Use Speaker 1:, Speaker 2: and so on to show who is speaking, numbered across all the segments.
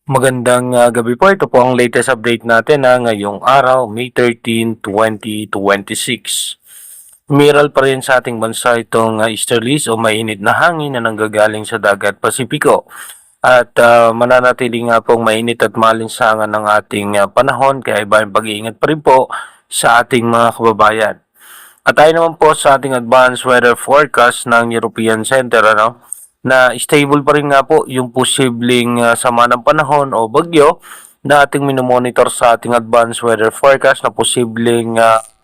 Speaker 1: Magandang gabi po. Ito po ang latest update natin ngayong araw, May 13, 2026. Umiral pa rin sa ating bansa itong easterlies o mainit na hangin na nanggagaling sa dagat Pasipiko. At mananatili nga pong mainit at malinsangan ng ating panahon kaya iba yung pag-iingat pa rin po sa ating mga kababayan. At tayo naman po sa ating advanced weather forecast ng European Center, na stable pa rin nga po yung posibleng sama ng panahon o bagyo na ating minomonitor sa ating advanced weather forecast na posibleng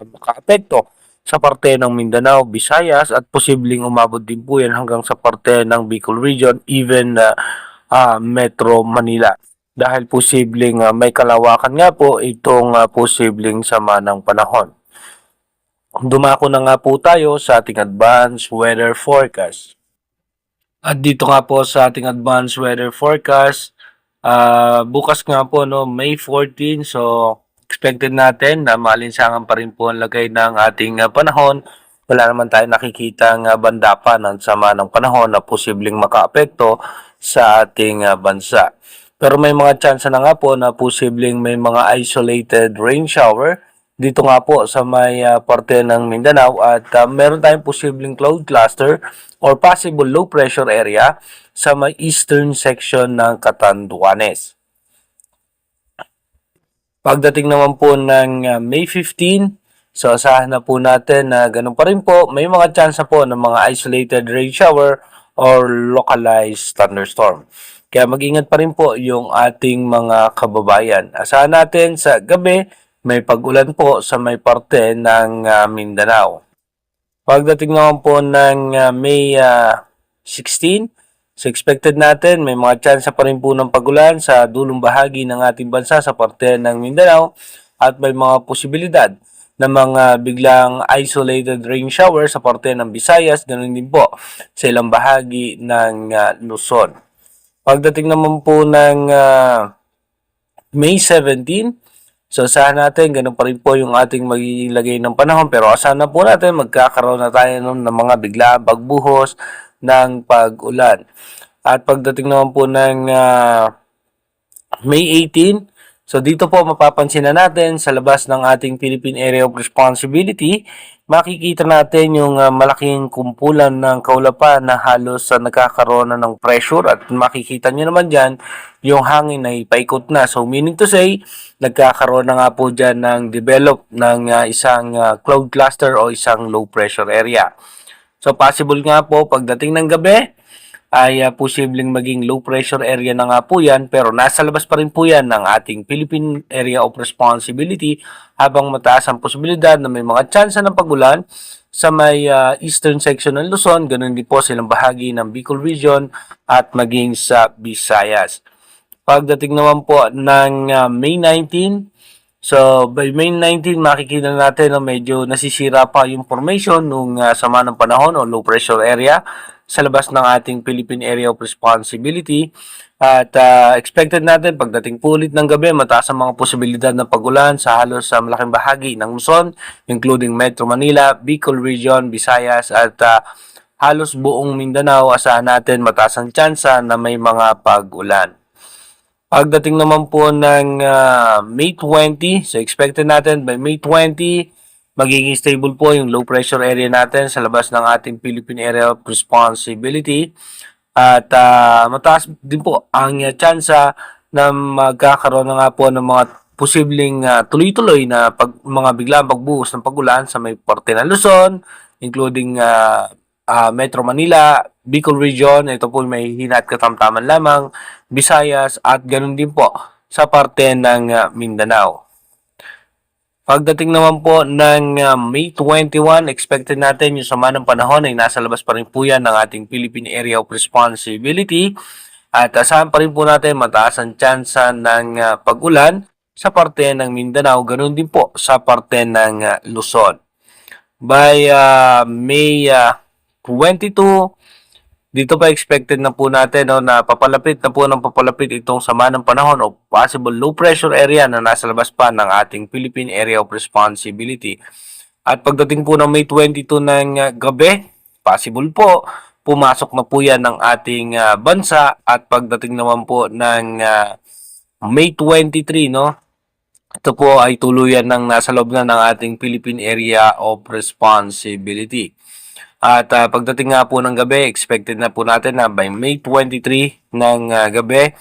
Speaker 1: makaapekto sa parte ng Mindanao, Visayas at posibleng umabot din po yan hanggang sa parte ng Bicol region, even Metro Manila. Dahil posibleng may kalawakan nga po itong posibleng sama ng panahon. Dumako na nga po tayo sa ating advanced weather forecast. At dito nga po sa ating advanced weather forecast, bukas nga po May 14, so expected natin na malinsangan pa rin po ang lagay ng ating panahon. Wala naman tayo nakikita ng banda pa ng sama ng panahon na posibleng makaapekto sa ating bansa. Pero may mga chance na nga po na posibleng may mga isolated rain shower dito nga po sa may parte ng Mindanao at meron tayong posibleng cloud cluster or possible low pressure area sa may eastern section ng Catanduanes. Pagdating naman po ng May 15, so asahan na po natin na ganun pa rin po, may mga chance na po ng mga isolated rain shower or localized thunderstorm. Kaya mag-ingat pa rin po yung ating mga kababayan. Asahan natin sa gabi, may pag-ulan po sa may parte ng Mindanao. Pagdating naman po ng May 16, so expected natin may mga chance pa rin po ng pag-ulan sa dulong bahagi ng ating bansa sa parte ng Mindanao at may mga posibilidad ng mga biglang isolated rain shower sa parte ng Visayas, ganoon din po sa ilang bahagi ng Luzon. Pagdating naman po ng May 17, so asahan natin, ganun pa rin po yung ating magiging lagay ng panahon. Pero asahan na po natin, magkakaroon na tayo ng mga biglaang pagbuhos ng pag-ulan. At pagdating naman po ng May 18, so dito po mapapansin na natin sa labas ng ating Philippine Area of Responsibility, makikita natin yung malaking kumpulan ng kaulapan na halos nagkakaroon na ng pressure at makikita nyo naman dyan yung hangin na ipaikot na. So meaning to say, nagkakaroon na nga po dyan ng develop ng isang cloud cluster o isang low pressure area. So possible nga po pagdating ng gabi, ay posibleng maging low pressure area na nga po yan pero nasa labas pa rin po yan ng ating Philippine Area of Responsibility habang mataas ang posibilidad na may mga tsansa ng pagulan sa may eastern section ng Luzon, ganun din po silang bahagi ng Bicol region at maging sa Visayas. Pagdating naman po ng May 19, so by May 19 makikita natin na medyo nasisira pa yung formation ng sama ng panahon o low pressure area sa labas ng ating Philippine Area of Responsibility at expected natin pagdating po ulit ng gabi mataas ang mga posibilidad ng pagulan sa halos sa malaking bahagi ng Luzon including Metro Manila, Bicol Region, Visayas at halos buong Mindanao. Asahan natin mataas ang tsansa na may mga pag-ulan. Pagdating naman po ng May 20, so expected natin by May 20 magiging stable po yung low pressure area natin sa labas ng ating Philippine Area of Responsibility at mataas din po ang tsansa na magkakaroon na nga po ng mga posibleng tuloy-tuloy na mga biglang pagbuhos ng pagulan sa may parte ng Luzon including Metro Manila, Bicol Region, ito po may hinat katamtaman lamang, Visayas at ganun din po sa parte ng Mindanao. Pagdating naman po ng May 21, expected natin yung sama ng panahon ay nasa labas pa rin po yan ng ating Philippine Area of Responsibility at asahan pa rin po natin mataas ang tsansa ng pag-ulan sa parte ng Mindanao, ganoon din po sa parte ng Luzon. By May 22, dito pa expected na po natin na papalapit na po ng papalapit itong sama ng panahon o possible low pressure area na nasa labas pa ng ating Philippine Area of Responsibility. At pagdating po ng May 22 ng gabi, possible po pumasok na po yan ng ating bansa at pagdating naman po ng May 23, no? Ito po ay tuluyan ng nasa loob na ng ating Philippine Area of Responsibility. At pagdating nga po ng gabi, expected na po natin na by May 23 ng gabi,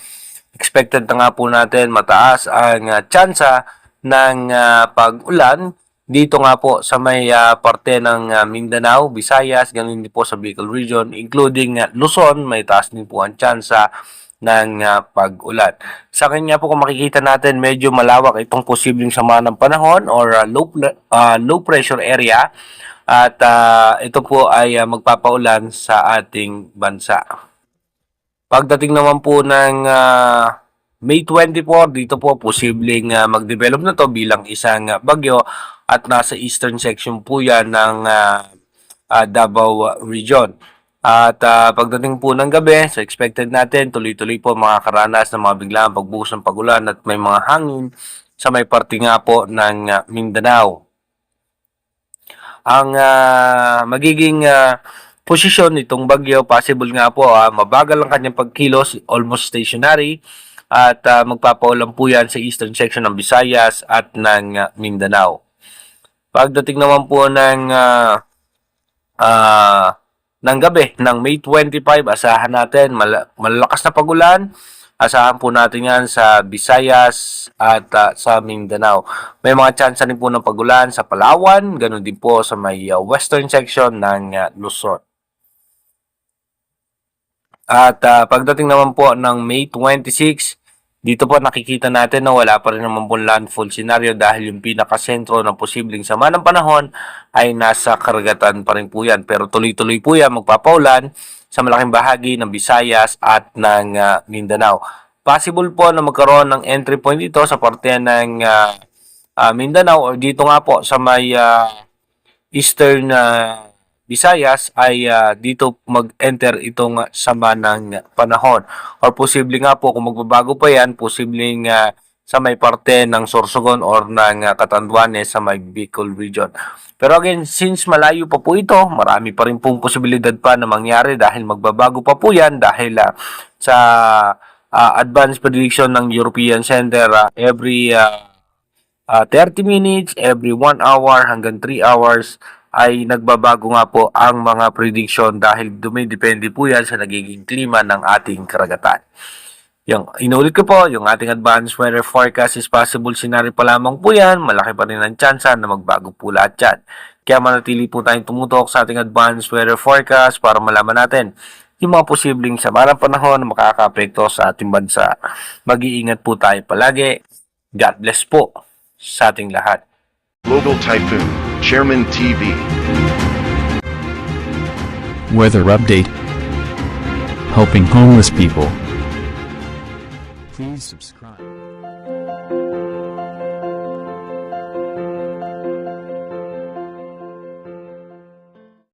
Speaker 1: expected na nga po natin mataas ang tsansa ng pag-ulan dito nga po sa may parte ng Mindanao, Visayas, ganun din po sa Bicol Region, including Luzon, may taas din po ang tsansa ng pag-ulan. Sa kanya po kung makikita natin, medyo malawak itong posibleng sama ng panahon or low pressure area at ito po ay magpapaulan sa ating bansa. Pagdating naman po ng May 24, dito po posibleng mag-develop na to bilang isang bagyo at nasa eastern section po yan ng Davao Region. At pagdating po ng gabi, so expected natin, tuloy-tuloy po makakaranas ng mga biglang pagbuhos ng pagulan at may mga hangin sa may parte nga po ng Mindanao. Ang magiging posisyon nitong bagyo, possible nga po, mabagal ang kanyang pagkilos, almost stationary, at magpapaulan po yan sa eastern section ng Visayas at ng Mindanao. Pagdating naman po ng gabi ng May 25, asahan natin malalakas na pagulan. Asahan po natin yan sa Visayas at sa Mindanao. May mga chance rin po ng pagulan sa Palawan, ganun din po sa may western section ng Luzon. At pagdating naman po ng May 26, dito po nakikita natin na wala pa rin naman po landfall scenario dahil yung pinakasentro ng posibleng sama ng panahon ay nasa karagatan pa rin po yan. Pero tuloy-tuloy po yan magpapaulan sa malaking bahagi ng Visayas at ng Mindanao. Possible po na magkaroon ng entry point dito sa parte ng Mindanao or dito nga po sa may eastern Visayas ay dito mag-enter itong sama ng panahon. Or posible nga po kung magbabago pa yan, posibleng sa may parte ng Sorsogon or ng Catanduanes sa may Bicol Region. Pero again, since malayo pa po ito, marami pa rin pong posibilidad pa na mangyari dahil magbabago pa po yan dahil sa advanced prediction ng European Center every 30 minutes, every 1 hour hanggang 3 hours ay nagbabago nga po ang mga prediction dahil dumidepende po yan sa nagiging klima ng ating karagatan. Inulit ko po, yung ating advanced weather forecast is possible scenario pa lamang po yan, malaki pa rin ang tsansa na magbago po lahat yan. Kaya manatili po tayong tumutok sa ating advanced weather forecast para malaman natin yung mga posibleng sama ng panahon na makaka-apekto sa ating bansa. Mag-iingat po tayo palagi. God bless po sa ating lahat.
Speaker 2: Global Typhoon, Chairman TV.
Speaker 3: Weather update. Helping homeless people. Please subscribe.